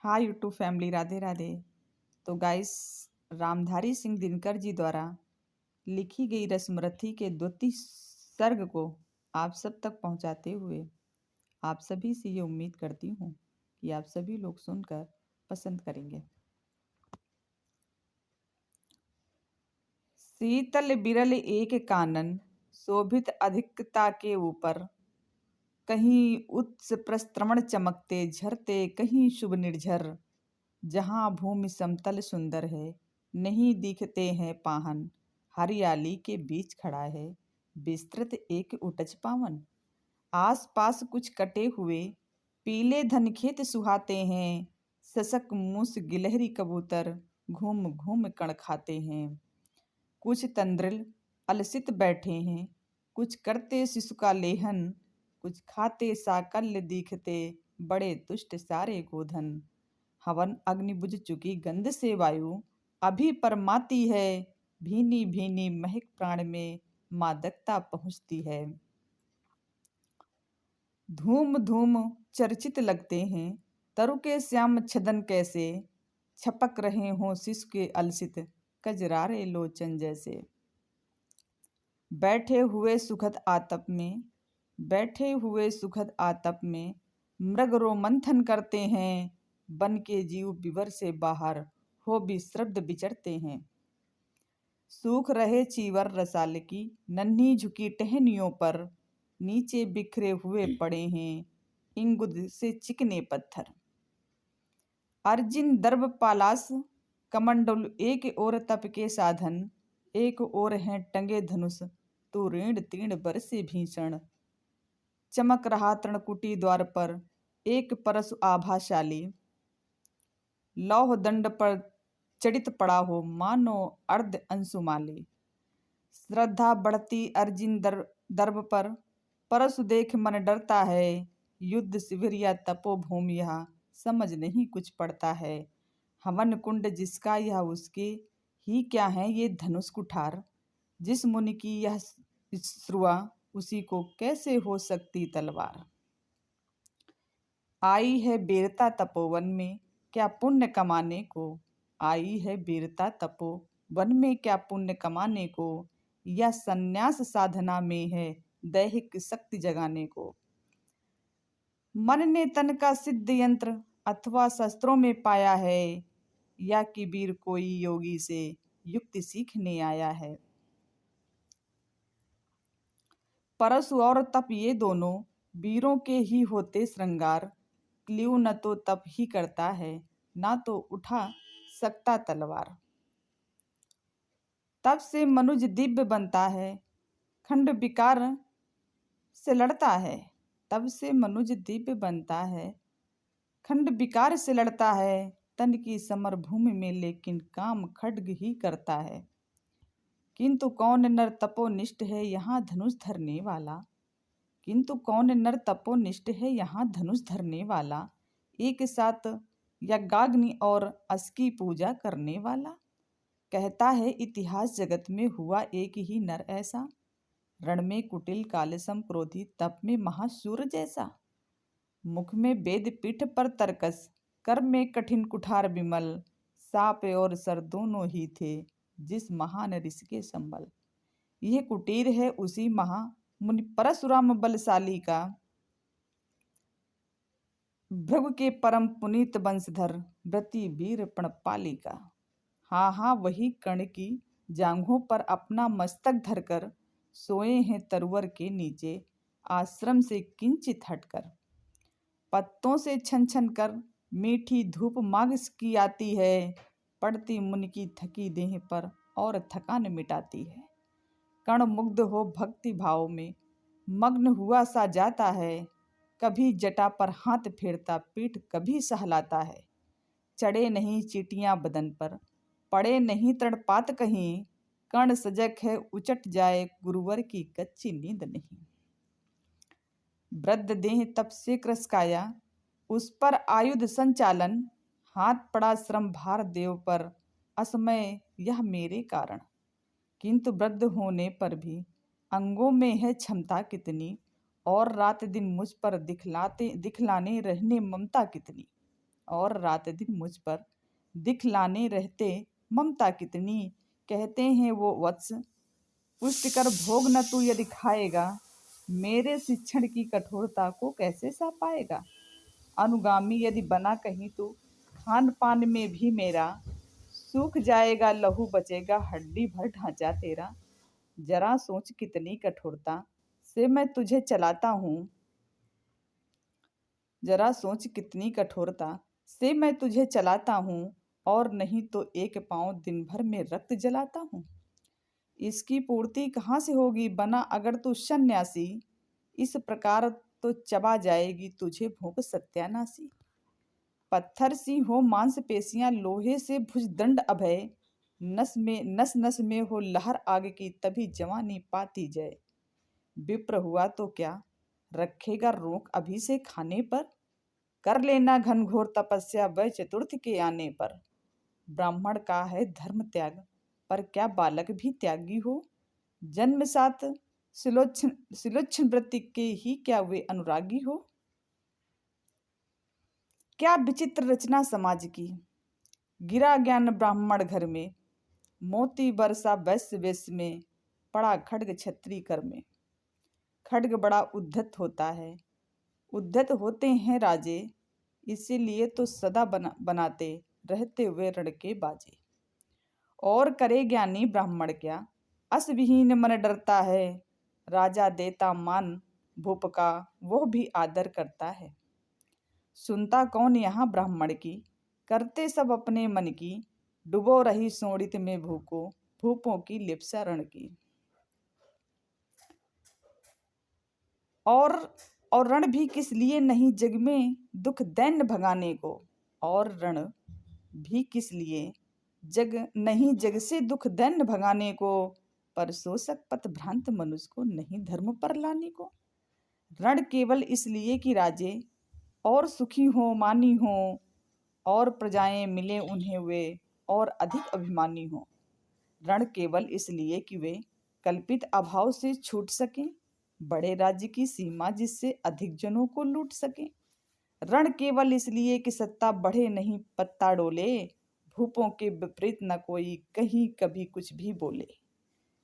Hi YouTube family, Radhe Radhe. तो guys, Ramdhari Singh Dinkar ji द्वारा लिखी गई रसमरथी के द्वितीय सर्ग को आप सब तक पहुंचाते हुए आप सभी से ये उम्मीद करती हूँ कि आप सभी लोग सुनकर पसंद करेंगे। शीतल बिरल एक कानन शोभित अधिकता के ऊपर, कहीं उच्च प्रस्त्रमण चमकते झरते, कहीं शुभ निर्झर। जहाँ भूमि समतल सुंदर है, नहीं दिखते हैं पाहन। हरियाली के बीच खड़ा है विस्तृत एक उटज पावन। आस पास कुछ कटे हुए पीले धन खेत सुहाते हैं। सशक मूस गिलहरी कबूतर घूम घूम कण खाते हैं। कुछ तंद्रिल अलसित बैठे हैं, कुछ करते शिशु का लेहन। कुछ खाते साकल्य दिखते, बड़े तुष्ट सारे गोधन। हवन अग्नि बुझ चुकी गंध से वायु अभी परमाती है। भीनी भीनी महक प्राण में मादकता पहुँचती है। धूम धूम चर्चित लगते हैं तरु के श्याम छदन, कैसे छपक रहे हों शिशु के अलसित कजरारे लोचन जैसे। बैठे हुए सुखद आतप में, बैठे हुए सुखद आतप में मृग रोमंथन करते हैं। बन के जीव विवर से बाहर हो विश्रब्द विचरते हैं। सूख रहे चीवर रसाल की नन्ही झुकी टहनियों पर, नीचे बिखरे हुए पड़े हैं इंगुद से चिकने पत्थर। अर्जिन दर्भ पालास कमंडल एक ओर तप के साधन, एक ओर हैं टंगे धनुष तो ऋण तीर्ण बरसे भीषण। चमक रहा तृणकुटी द्वार पर एक परशु आभाशाली, लौह दंड पर चढ़ित पड़ा हो मानो अर्ध अंशुमाली। श्रद्धा बढ़ती अर्जिन दर्भ पर, परशु देख मन डरता है। युद्ध शिविर या तपोभूमि यह समझ नहीं कुछ पड़ता है। हवन कुंड जिसका यह उसके ही क्या है ये धनुष कुठार। जिस मुनि की यह श्रुआ उसी को कैसे हो सकती तलवार। आई है वीरता तपोवन में क्या पुण्य कमाने को, आई है वीरता तपोवन में क्या पुण्य कमाने को। यह संन्यास साधना में है दैहिक शक्ति जगाने को। मन ने तन का सिद्ध यंत्र अथवा शस्त्रों में पाया है, या कि वीर कोई योगी से युक्ति सीखने आया है। परशु और तप ये दोनों वीरों के ही होते श्रृंगार। क्लियो न तो तप ही करता है, ना तो उठा सकता तलवार। तप से मनुज दिव्य बनता है, खंड विकार से लड़ता है। तब से मनुज दिव्य बनता है, खंड विकार से लड़ता है। तन की समर भूमि में लेकिन काम खड्ग ही करता है। किंतु कौन नर तपोनिष्ठ है यहाँ धनुष धरने वाला, किंतु कौन नर तपोनिष्ठ है यहाँ धनुष धरने वाला। एक साथ यज्ञाग्नि और अस की पूजा करने वाला। कहता है इतिहास जगत में हुआ एक ही नर ऐसा, रण में कुटिल कालसम क्रोधी तप में महाशूर जैसा। मुख में वेद पीठ पर तर्कस, कर्म में कठिन कुठार विमल। साप और सर दोनों ही थे जिस महान ऋषि के संबल। यह कुटीर है उसी महा मुनि परशुराम बलशाली का, भृगु के परम पुनीत वंशधर व्रती वीर प्रणपाली का। हाँ हाँ, वही कर्ण की जांघों पर अपना मस्तक धरकर सोए हैं तरुवर के नीचे आश्रम से किंचित हटकर। पत्तों से छन छन कर मीठी धूप माघ की आती है। पड़ती मुनि की थकी देह पर और थकान मिटाती है। कर्ण मुग्ध हो भक्ति भाव में मग्न हुआ सा जाता है। कभी जटा पर हाथ फेरता पीठ कभी सहलाता है। चढ़े नहीं चीटियां बदन पर, पड़े नहीं तड़पात कहीं। कर्ण सजग है उचट जाए गुरुवर की कच्ची नींद नहीं। वृद्ध देह तप से क्रसकाया उस पर आयुध संचालन। हाथ पड़ा श्रम भार देव पर असमय यह मेरे कारण। किंतु वृद्ध होने पर भी अंगों में है क्षमता कितनी, और रात दिन मुझ पर दिखलाने रहने ममता कितनी। और रात दिन मुझ पर दिखलाने रहते ममता कितनी। कहते हैं वो वत्स पुष्ट कर भोग न तू यदि खाएगा, मेरे शिक्षण की कठोरता को कैसे सह पाएगा। अनुगामी यदि बना कहीं तू, खान पान में भी मेरा सूख जाएगा लहू बचेगा हड्डी भर ढांचा तेरा। जरा सोच कितनी कठोरता से मैं तुझे चलाता हूँ, जरा सोच कितनी कठोरता से मैं तुझे चलाता हूँ, और नहीं तो एक पाँव दिन भर में रक्त जलाता हूँ। इसकी पूर्ति कहाँ से होगी बना अगर तू सन्यासी, इस प्रकार तो चबा जाएगी तुझे भूख सत्यानाशी। पत्थर सी हो मांसपेशियां लोहे से भुजदंड अभय, नस नस में हो लहर आग की तभी जवानी पाती जय। विप्र हुआ तो क्या रखेगा रोक अभी से खाने पर, कर लेना घनघोर तपस्या वह चतुर्थ के आने पर। ब्राह्मण का है धर्म त्याग, पर क्या बालक भी त्यागी हो। जन्म साथ सिलोच्छन वृत्ति के ही क्या वे अनुरागी हो। क्या विचित्र रचना समाज की, गिरा ज्ञान ब्राह्मण घर में, मोती बरसा वैश्य वेश में, पड़ा खड्ग क्षत्रिय कर में। खड्ग बड़ा उद्धत होता है, उद्धत होते हैं राजे, इसीलिए तो सदा बनाते रहते हुए रण के बाजे। और करे ज्ञानी ब्राह्मण क्या, अस विहीन मन डरता है, राजा देता मान भूप का वो भी आदर करता है। सुनता कौन यहाँ ब्राह्मण की, करते सब अपने मन की, डुबो रही सोड़ित में भूपों की लिप्सा रण की। और रण भी किस लिए नहीं जग में दुख दैन्य भगाने को, और रण भी किस लिए जग नहीं जग से दुख दैन्य भगाने को, पर शोषक पथ भ्रांत मनुष्य को नहीं धर्म पर लाने को। रण केवल इसलिए कि राजे और सुखी हो मानी हो, और प्रजाएं मिले उन्हें वे और अधिक अभिमानी हो। रण केवल इसलिए कि वे कल्पित अभाव से छूट सकें, बड़े राज्य की सीमा जिससे अधिक जनों को लूट सकें। रण केवल इसलिए कि सत्ता बढ़े नहीं पत्ता डोले, भूपों के विपरीत न कोई कहीं कभी कुछ भी बोले।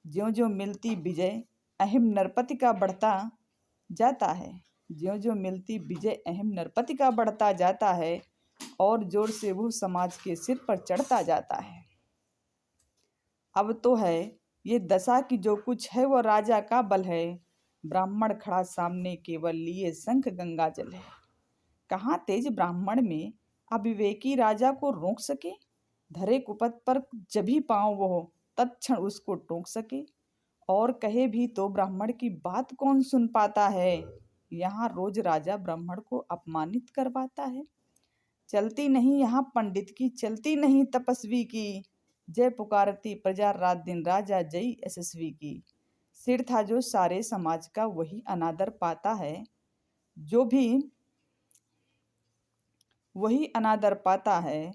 ज्यों ज्यों मिलती विजय अहिम नरपति का बढ़ता जाता है, ज्यों ज्यों मिलती विजय अहिम नरपति का बढ़ता जाता है, और जोर से वो समाज के सिर पर चढ़ता जाता है। अब तो है ये दशा कि जो कुछ है वो राजा का बल है, ब्राह्मण खड़ा सामने केवल लिए शंख गंगा जल है। कहाँ तेज ब्राह्मण में अविवेकी राजा को रोक सके, धरे कुपथ पर जभी पाँव वो तत्क्षण उसको टोक सके। और कहे भी तो ब्राह्मण की बात कौन सुन पाता है, यहाँ रोज राजा ब्राह्मण को अपमानित करवाता है। चलती नहीं यहाँ पंडित की, चलती नहीं तपस्वी की, जय पुकारती प्रजा रात दिन राजा जय यशस्वी की। सिर था जो सारे समाज का वही अनादर पाता है, जो भी वही अनादर पाता है,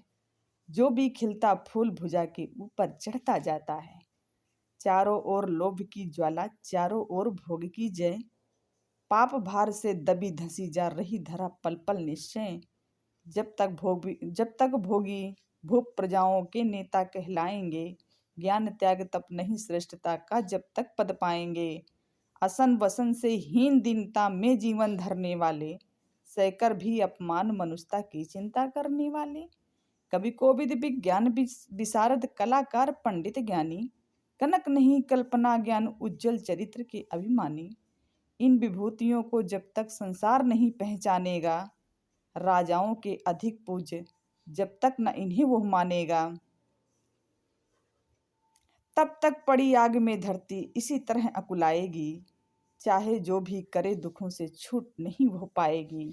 जो भी खिलता फूल भुजा के ऊपर चढ़ता जाता है। चारों ओर लोभ की ज्वाला, चारों ओर भोग की जय, पाप भार से दबी धसी जा रही धरा पल पल निश्चय। जब तक भोगी भूप प्रजाओं के नेता कहलाएंगे, ज्ञान त्याग तप नहीं श्रेष्ठता का जब तक पद पाएंगे। असन वसन से हीन दीनता में जीवन धरने वाले, सहकर भी अपमान मनुष्यता की चिंता करने वाले। कवि कोविद विज्ञान विशारद कलाकार पंडित ज्ञानी, कनक नहीं कल्पना ज्ञान उज्जवल चरित्र के अभिमानी। इन विभूतियों को जब तक संसार नहीं पहचानेगा, राजाओं के अधिक पूज्य जब तक न इन्हें वो मानेगा, तब तक पड़ी आग में धरती इसी तरह अकुलाएगी। चाहे जो भी करे दुखों से छूट नहीं हो पाएगी।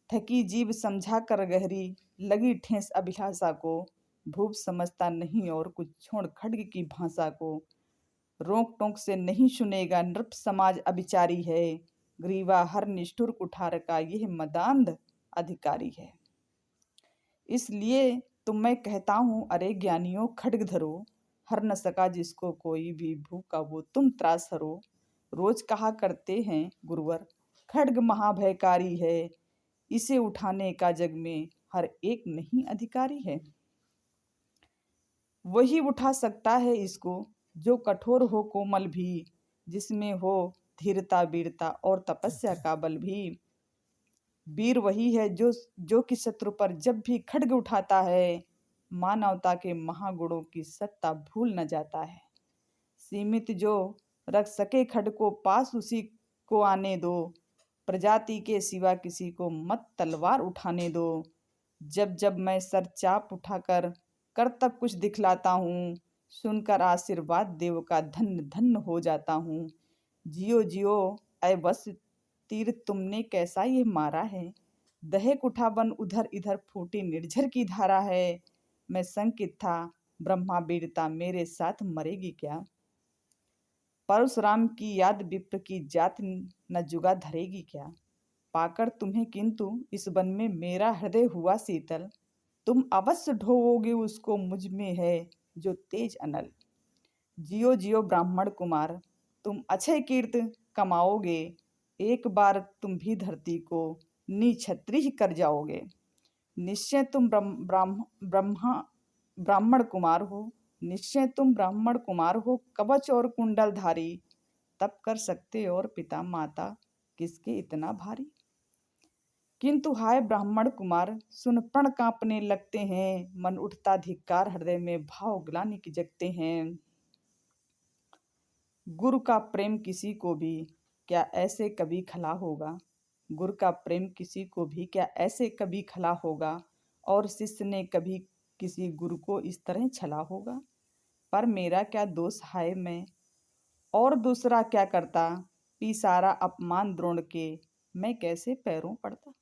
थकी जीव समझा कर गहरी लगी ठेस अभिलाषा को, भूप समझता नहीं और कुछ छोड़ खड्ग की भाषा को। रोक टोक से नहीं सुनेगा नृप समाज अभिचारी है, ग्रीवा हर निष्ठुर कुठार का यह मदांध अधिकारी है। इसलिए तो मैं कहता हूँ अरे ज्ञानियों खड्ग धरो, हर न सका जिसको कोई भी भूखा वो तुम त्रास हरो। रोज कहा करते हैं गुरुवर खड्ग महाभयकारी है, इसे उठाने का जग में हर एक नहीं अधिकारी है। वही उठा सकता है इसको जो कठोर हो कोमल भी, जिसमें हो धीरता वीरता और तपस्या का बल भी। वीर वही है जो कि शत्रु पर जब भी खड्ग उठाता है, मानवता के महागुणों की सत्ता भूल न जाता है। सीमित जो रख सके खड्ग को पास उसी को आने दो, प्रजाति के सिवा किसी को मत तलवार उठाने दो। जब जब मैं सर चाप उठाकर कर तब कुछ दिखलाता हूँ, सुनकर आशीर्वाद देव का धन्य धन्य हो जाता हूँ। जियो जियो ऐ बस तीर तुमने कैसा ये मारा है, दहेक उठा बन उधर इधर फूटी निर्झर की धारा है। मैं संकित था ब्रह्मा वीरता मेरे साथ मरेगी क्या, परशुराम की याद विप्र की जात न जुगा धरेगी क्या। पाकर तुम्हें किंतु इस वन में मेरा हृदय हुआ शीतल, तुम अवश्य ढोओगे उसको मुझ में है जो तेज अनल। जियो जियो ब्राह्मण कुमार तुम अक्षय कीर्ति कमाओगे, एक बार तुम भी धरती को निछत्री ही कर जाओगे। निश्चय तुम ब्राह्मण कुमार हो, निश्चय तुम ब्राह्मण कुमार हो, कवच और कुंडल धारी, तब कर सकते और पिता माता किसके इतना भारी। किंतु हाय ब्राह्मण कुमार सुन प्रण कांपने लगते हैं, मन उठता धिक्कार हृदय में भाव ग्लानि की जगते हैं। गुरु का प्रेम किसी को भी क्या ऐसे कभी खला होगा, गुरु का प्रेम किसी को भी क्या ऐसे कभी खला होगा, और शिष्य ने कभी किसी गुरु को इस तरह छला होगा। पर मेरा क्या दोष हाय मैं और दूसरा क्या करता, पी सारा अपमान द्रोण के मैं कैसे पैरों पड़ता।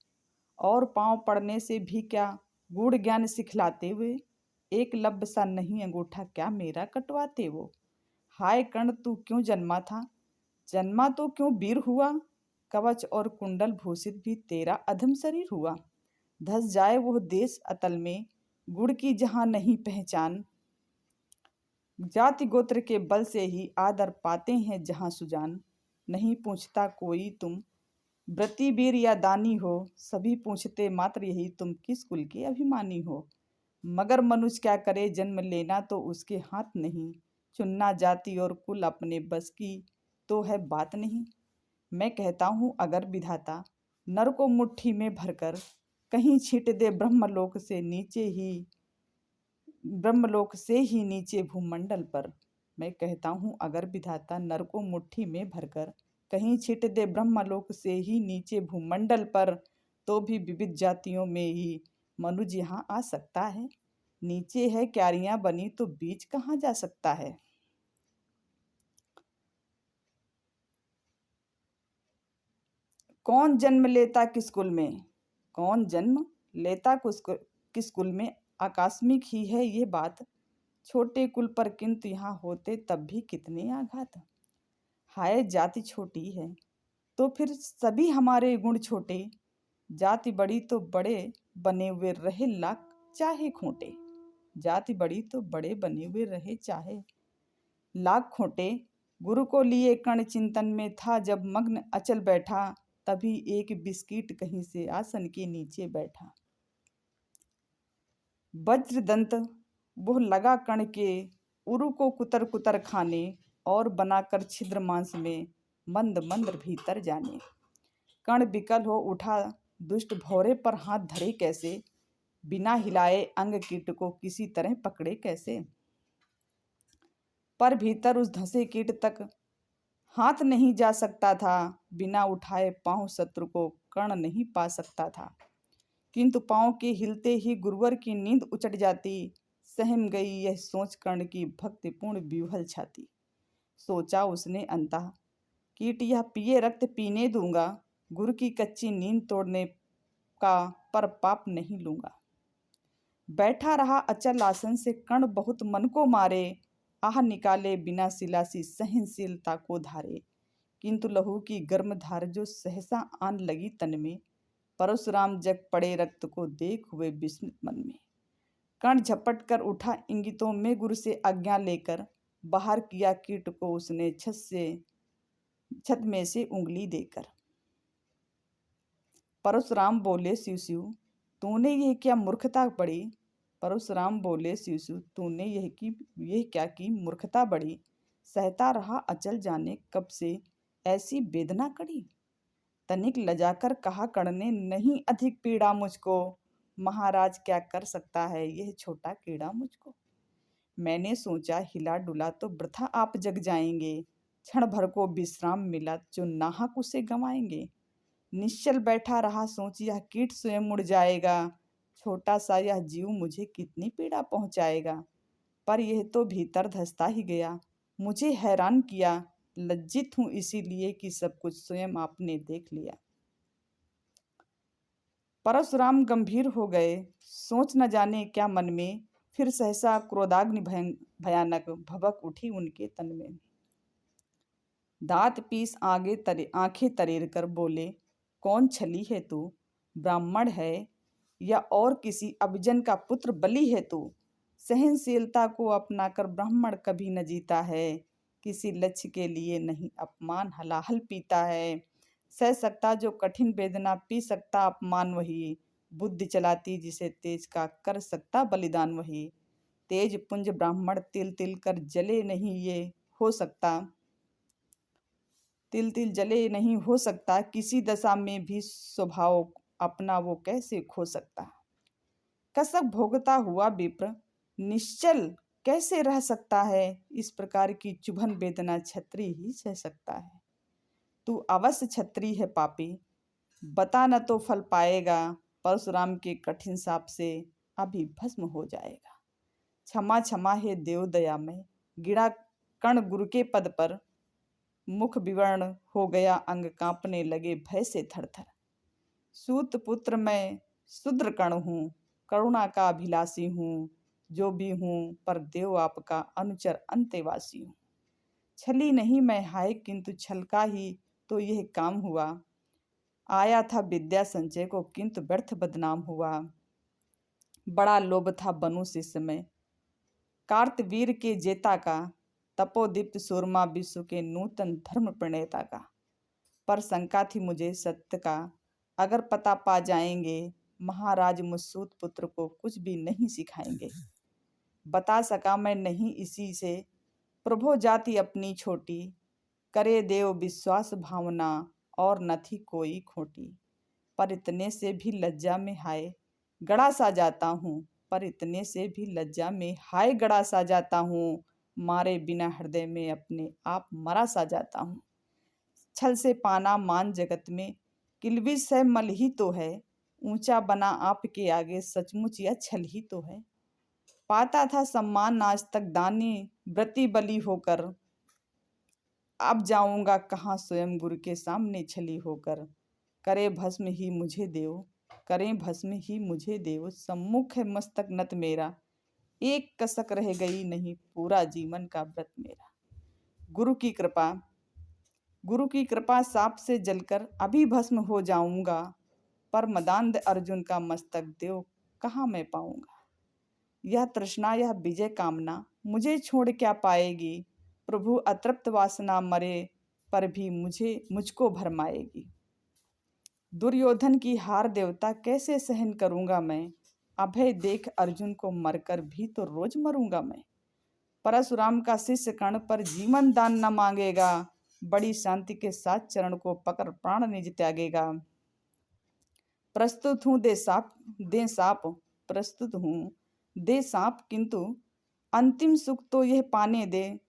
और पांव पड़ने से भी क्या गूढ़ ज्ञान सिखलाते हुए, एक लब सा नहीं अंगूठा क्या मेरा कटवाते वो। हाय कर्ण तू क्यों जन्मा था, जन्मा तो क्यों वीर हुआ, कवच और कुंडल भूषित भी तेरा अधम शरीर हुआ। धस जाए वो देश अतल में गुड़ की जहाँ नहीं पहचान, जाति गोत्र के बल से ही आदर पाते हैं जहाँ सुजान। नहीं पूछता कोई तुम व्रती वीर या दानी हो, सभी पूछते मात्र यही तुम किस कुल के अभिमानी हो। मगर मनुष्य क्या करे जन्म लेना तो उसके हाथ नहीं, चुनना जाति और कुल अपने बस की तो है बात नहीं। मैं कहता हूँ अगर विधाता नर को मुट्ठी में भरकर कहीं छींट दे ब्रह्मलोक से ही नीचे भूमंडल पर, मैं कहता हूँ अगर विधाता नर को मुट्ठी में भरकर कहीं छिट दे ब्रह्मलोक से ही नीचे भूमंडल पर, तो भी विविध जातियों में ही मनुज यहाँ आ सकता है। नीचे है क्यारियां बनी तो बीज कहाँ जा सकता है। कौन जन्म लेता किस कुल में, कौन जन्म लेता किस कुल में, आकस्मिक ही है ये बात, छोटे कुल पर किंतु यहाँ होते तब भी कितने आघात। हाय जाति छोटी है तो फिर सभी हमारे गुण छोटे, जाति बड़ी तो बड़े बने हुए रहे लाख चाहे खोटे। जाति बड़ी तो बड़े बने हुए रहे चाहे लाख खोटे, गुरु को लिए कर्ण चिंतन में था जब मग्न अचल बैठा, तभी एक बिस्किट कहीं से आसन के नीचे बैठा। वज्रदंत वो लगा कर्ण के उरु को कुतर कुतर खाने, और बनाकर छिद्र मांस में मंद मंद भीतर जाने। कर्ण विकल हो उठा दुष्ट भौरे पर हाथ धरे कैसे, बिना हिलाए अंग कीट को किसी तरह पकड़े कैसे। पर भीतर उस धंसे कीट तक हाथ नहीं जा सकता था, बिना उठाए पांव शत्रु को कर्ण नहीं पा सकता था। किंतु पांव के हिलते ही गुरुवर की नींद उचट जाती, सहम गई यह सोच कर्ण की भक्तिपूर्ण व्यूहल छाती। सोचा उसने अंतः कीट यह पिए रक्त पीने दूंगा, गुरु की कच्ची नींद तोड़ने का पर पाप नहीं लूंगा। बैठा रहा अचल आसन से कर्ण बहुत मन को मारे, आह निकाले बिना सिलासी सहनशीलता को धारे। किंतु लहू की गर्म धार जो सहसा आन लगी तन में, परशुराम जग पड़े रक्त को देख हुए विस्मित मन में। कर्ण झपट कर उठा इंगितों में गुरु से आज्ञा लेकर, बाहर किया कीट को उसने छत में से उंगली देकर। परशुराम बोले शिव शिव तूने यह क्या मूर्खता बड़ी। परशुराम बोले, शिशु तूने यह क्या की मूर्खता बड़ी। सहता रहा अचल जाने कब से ऐसी वेदना कड़ी। तनिक लजाकर कहा कर्ण ने, नहीं अधिक पीड़ा मुझको। महाराज क्या कर सकता है यह छोटा कीड़ा मुझको। मैंने सोचा हिला डुला तो वृथा आप जग जाएंगे। क्षण भर को विश्राम मिला जो नाहक उसे गंवाएंगे। निश्चल बैठा रहा सोच यह कीट स्वयं मुड़ जाएगा। छोटा सा यह जीव मुझे कितनी पीड़ा पहुंचाएगा। पर यह तो भीतर धंसता ही गया, मुझे हैरान किया। लज्जित हूं इसीलिए कि सब कुछ स्वयं आपने देख लिया। परशुराम गंभीर हो गए, सोच न जाने क्या मन में। फिर सहसा क्रोधाग्नि भयानक भभक उठी उनके तन में। दांत पीस आगे तरे आंखें तरेर कर बोले, कौन छली है तू। ब्राह्मण है या और किसी अभिजन का पुत्र बलि है तू। सहनशीलता को अपनाकर ब्राह्मण कभी न जीता है। किसी लक्ष्य के लिए नहीं अपमान हलाहल पीता है। सह सकता जो कठिन वेदना, पी सकता अपमान वही। बुद्धि चलाती जिसे तेज का, कर सकता बलिदान वही। तेज पुंज ब्राह्मण तिल तिल कर जले नहीं ये हो सकता। तिल तिल जले नहीं हो सकता, किसी दशा में भी स्वभाव अपना वो कैसे खो सकता। कसक भोगता हुआ विप्र निश्चल कैसे रह सकता है। इस प्रकार की चुभन वेदना क्षत्रिय ही सह सकता है। तू अवश्य क्षत्रिय है पापी, बता न तो फल पाएगा। परशुराम के कठिन शाप से अभी भस्म हो जाएगा। क्षमा क्षमा है देव दया में, गिरा कर्ण गुरु के पद पर। मुख विवर्ण हो गया अंग, कांपने लगे भय से थरथर। सूत पुत्र मैं शूद्र कर्ण हूँ, करुणा का अभिलाषी हूँ। जो भी हूँ पर देव आपका अनुचर अंतेवासी हूँ। छली नहीं मैं हाय, किंतु छल का ही तो यह काम हुआ। आया था विद्या संचय को, किंतु व्यर्थ बदनाम हुआ। बड़ा लोभ था बनु शिष्य में, कार्तवीर के जेता का। तपोदीप्त सूरमा विश्व के नूतन धर्म प्रणेता का। पर शंका थी मुझे सत्य का, अगर पता पा जाएंगे। महाराज मुसूत पुत्र को कुछ भी नहीं सिखाएंगे। बता सका मैं नहीं इसी से, प्रभो जाति अपनी छोटी। करे देव विश्वास भावना, और न थी कोई खोटी। पर इतने से भी लज्जा में हाय गड़ा सा जाता हूँ। पर इतने से भी लज्जा में हाय गड़ा सा जाता हूँ। मारे बिना हृदय में अपने आप मरा सा जाता हूँ। छल से पाना मान जगत में, किलबिश है मल ही तो है। ऊंचा बना आपके आगे, सचमुच यह छल ही तो है। पाता था सम्मान आज तक दानी व्रती बलि होकर। अब जाऊंगा कहाँ स्वयं गुरु के सामने छली होकर। करे भस्म ही मुझे देव, करें भस्म ही मुझे देव। सम्मुख है मस्तक नत मेरा, एक कसक रह गई नहीं पूरा जीवन का व्रत मेरा। गुरु की कृपा, गुरु की कृपा साप से जलकर अभी भस्म हो जाऊंगा। पर मदांध अर्जुन का मस्तक देव कहाँ मैं पाऊंगा। यह तृष्णा यह विजय कामना मुझे छोड़ क्या पाएगी। प्रभु अतृप्त वासना मरे पर भी मुझको भरमाएगी। दुर्योधन की हार देवता कैसे सहन करूंगा मैं। अभय देख अर्जुन को मरकर भी तो रोज मरूंगा मैं। परशुराम का शिष्य कर्ण पर जीवन दान न मांगेगा। बड़ी शांति के साथ चरण को पकड़ प्राण निज त्यागेगा। प्रस्तुत हूँ दे साप प्रस्तुत हूँ दे सांप, किंतु अंतिम सुख तो यह पाने दे।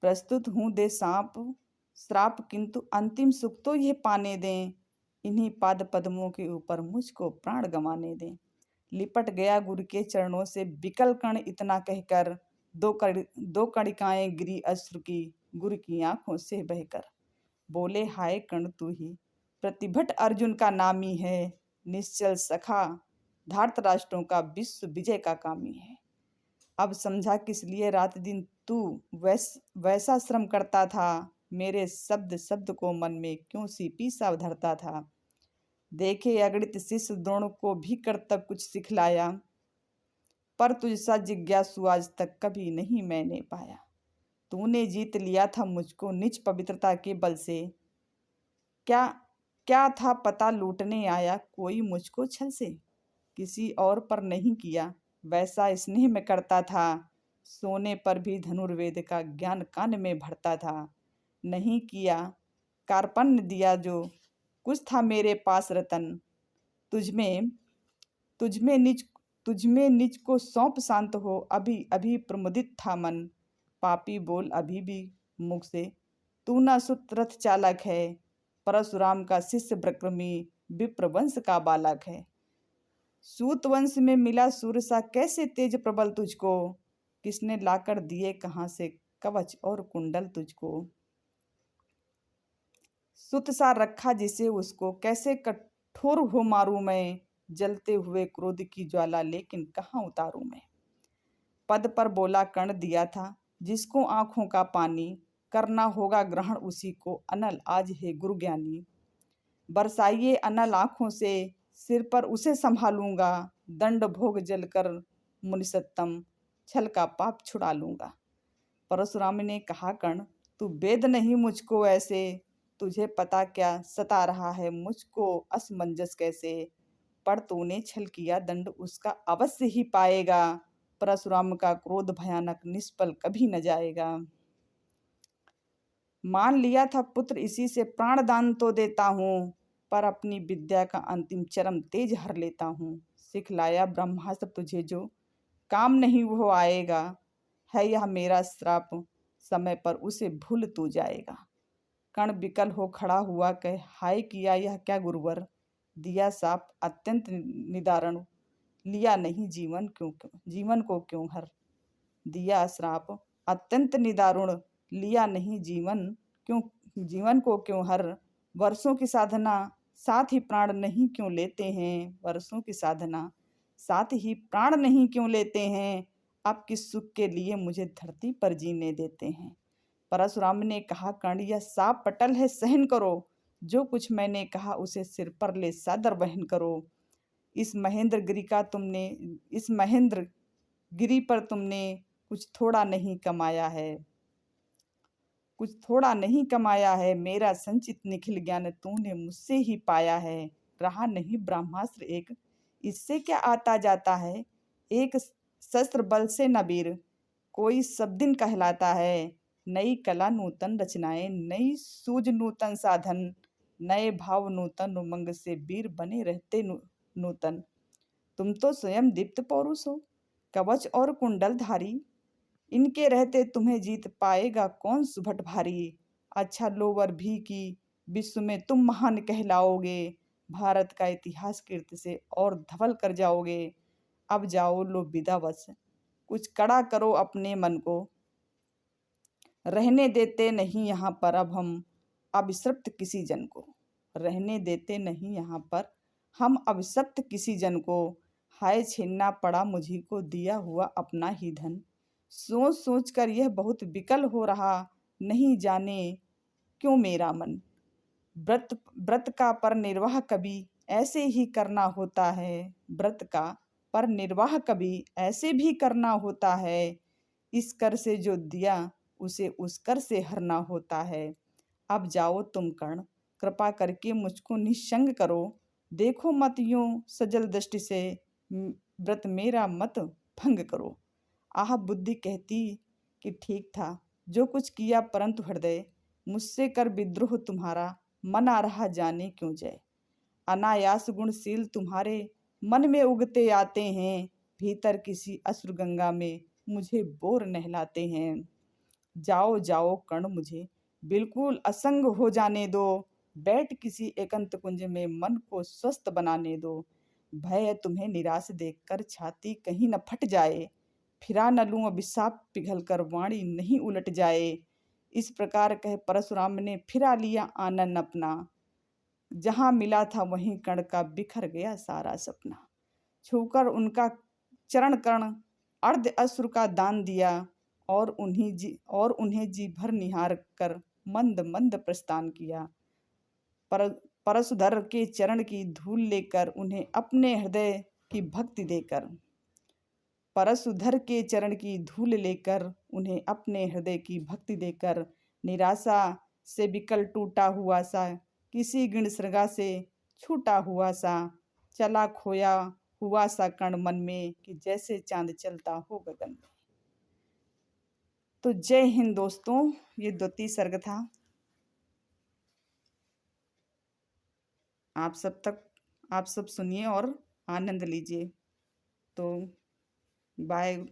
प्रस्तुत हूँ दे सांप श्राप, किंतु अंतिम सुख तो यह पाने दें। इन्हीं पाद पद्मों के ऊपर मुझको प्राण गंवाने दें। लिपट गया गुरु के चरणों से विकल कर्ण इतना कहकर। दो कणिकाएं गिरी अश्रु की गुरु की आंखों से बहकर। बोले हाय कर्ण तू ही प्रतिभट अर्जुन का नामी है। निश्चल सखा धार्तराष्ट्रों का विश्व विजय का कामी है। अब समझा किस लिए रात दिन तू वैसा श्रम करता था। मेरे शब्द शब्द को मन में क्यों सी पीसा धरता था। देखे अगणित शिष्य द्रोण को भी कर्तव्य कुछ सिखलाया। पर तुझसा जिज्ञासु आज तक कभी नहीं मैंने पाया। तूने जीत लिया था मुझको निज पवित्रता के बल से। क्या क्या था पता लूटने आया कोई मुझको छल से। किसी और पर नहीं किया, वैसा स्नेह में करता था। सोने पर भी धनुर्वेद का ज्ञान कान में भरता था। नहीं किया कार्पण्य दिया जो, कुछ था मेरे पास रतन। तुझमें तुझमें निज तुझमें निज को सौंप शांत हो, अभी अभी प्रमुदित था मन। पापी बोल अभी भी मुख से, तू न सुत रथ चालक है। परशुराम का शिष्य विक्रमी, विप्र वंश का बालक है। सूत वंश में मिला सूर्य सा, कैसे तेज प्रबल तुझको। किसने लाकर दिए कहाँ से कवच और कुंडल तुझको। सुत सा रखा जिसे उसको, कैसे कठोर हो मारूं मैं। जलते हुए क्रोध की ज्वाला, लेकिन कहाँ उतारूं मैं। पद पर बोला कर्ण दिया था, जिसको आंखों का पानी। करना होगा ग्रहण उसी को, अनल आज है गुरु ज्ञानी। बरसाइए अनल आंखों से, सिर पर उसे संभालूंगा। दंड भोग जलकर मुनिसत्तम, छल का पाप छुड़ा लूंगा। परशुराम ने कहा कर्ण, तू वेद नहीं मुझको ऐसे। तुझे पता क्या सता रहा है मुझको असमंजस कैसे। पर तूने छल किया, दंड उसका अवश्य ही पाएगा। परशुराम का क्रोध भयानक, निष्फल कभी न जाएगा। मान लिया था पुत्र इसी से, प्राण दान तो देता हूँ। पर अपनी विद्या का अंतिम चरम तेज हर लेता हूँ। सिखलाया ब्रह्मास्त्र तुझे जो, काम नहीं वो आएगा। है यह मेरा श्राप, समय पर उसे भूल तू जाएगा। कर्ण विकल हो खड़ा हुआ, कहे हाय किया यह क्या गुरुवर। दिया साप अत्यंत निदारण, लिया नहीं जीवन को क्यों हर। दिया श्राप अत्यंत निदारुण, लिया नहीं जीवन को क्यों हर। वर्षों की साधना साथ ही प्राण नहीं क्यों लेते हैं। वर्षों की साधना साथ ही प्राण नहीं क्यों लेते हैं। अब किस सुख के लिए मुझे धरती पर जीने देते हैं। परशुराम ने कहा कर्ण, यह साप पटल है सहन करो। जो कुछ मैंने कहा उसे सिर पर ले सादर वहन करो। इस महेंद्र गिरी का तुमने इस महेंद्र गिरी पर तुमने कुछ थोड़ा नहीं कमाया है। कुछ थोड़ा नहीं कमाया है, मेरा संचित निखिल ज्ञान तूने मुझसे ही पाया है। रहा नहीं ब्रह्मास्त्र एक, इससे क्या आता जाता है। एक शस्त्र बल से न वीर, कोई सब दिन कहलाता है। नई कला नूतन रचनाएं, नई सूझ नूतन साधन। नए भाव नूतन उमंग से वीर बने रहते नूतन। तुम तो स्वयं दीप्त पौरुष हो, कवच और कुंडल धारी। इनके रहते तुम्हें जीत पाएगा कौन सुभट भारी। अच्छा लो वर भी की विश्व में तुम महान कहलाओगे। भारत का इतिहास कीर्ति से और धवल कर जाओगे। अब जाओ लो विदा बस, कुछ कड़ा करो अपने मन को। रहने देते नहीं यहाँ पर अब हम अभिशप्त किसी जन को। रहने देते नहीं यहाँ पर हम अभिशप्त किसी जन को। हाय छीनना पड़ा मुझी को दिया हुआ अपना ही धन। सोच सोच कर यह बहुत विकल हो रहा, नहीं जाने क्यों मेरा मन। व्रत व्रत का पर निर्वाह कभी ऐसे ही करना होता है। व्रत का पर निर्वाह कभी ऐसे भी करना होता है। इस कर से जो दिया उसे उस कर से हरना होता है। अब जाओ तुम कर्ण, कृपा करके मुझको निःसंग करो। देखो मत यूं सजल दृष्टि से, व्रत मेरा मत भंग करो। आह बुद्धि कहती कि ठीक था जो कुछ किया, परंतु हृदय मुझसे कर विद्रोह तुम्हारा मन आ रहा जाने क्यों जय। अनायास गुणशील तुम्हारे मन में उगते आते हैं। भीतर किसी असुर गंगा में मुझे बोर नहलाते हैं। जाओ जाओ कर्ण मुझे बिल्कुल असंग हो जाने दो। बैठ किसी एकांत कुंज में मन को स्वस्थ बनाने दो। भय है तुम्हें निराश देखकर छाती कहीं न फट जाए। फिरा न लूं अभिशाप पिघल कर वाणी नहीं उलट जाए। इस प्रकार कह परशुराम ने फिरा लिया आनन अपना। जहां मिला था वहीं कर्ण का बिखर गया सारा सपना। छूकर उनका चरण कर्ण अर्ध अश्रु का दान दिया। और उन्हें जी भर निहार कर मंद मंद प्रस्थान किया। पर परशुधर के चरण की धूल लेकर उन्हें अपने हृदय की भक्ति देकर। परशुधर के चरण की धूल लेकर उन्हें अपने हृदय की भक्ति देकर। निराशा से विकल टूटा हुआ सा, किसी गिण सृगा से छूटा हुआ सा, चला खोया हुआ सा कण मन में कि जैसे चांद चलता हो गगन में। तो जय हिंद दोस्तों, ये द्वितीय सर्ग था। आप सब सुनिए और आनंद लीजिए। तो बाय।